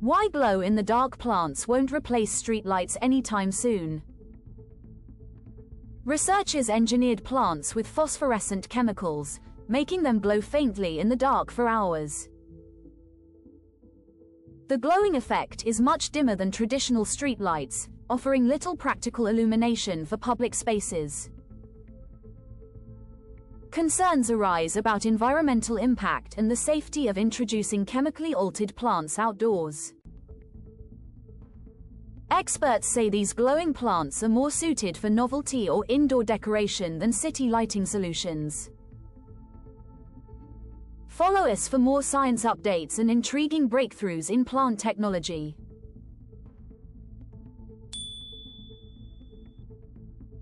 Why glow-in-the-dark plants won't replace streetlights anytime soon? Researchers engineered plants with phosphorescent chemicals, making them glow faintly in the dark for hours. The glowing effect is much dimmer than traditional streetlights, offering little practical illumination for public spaces. Concerns arise about environmental impact and the safety of introducing chemically altered plants outdoors. Experts say these glowing plants are more suited for novelty or indoor decoration than city lighting solutions. Follow us for more science updates and intriguing breakthroughs in plant technology.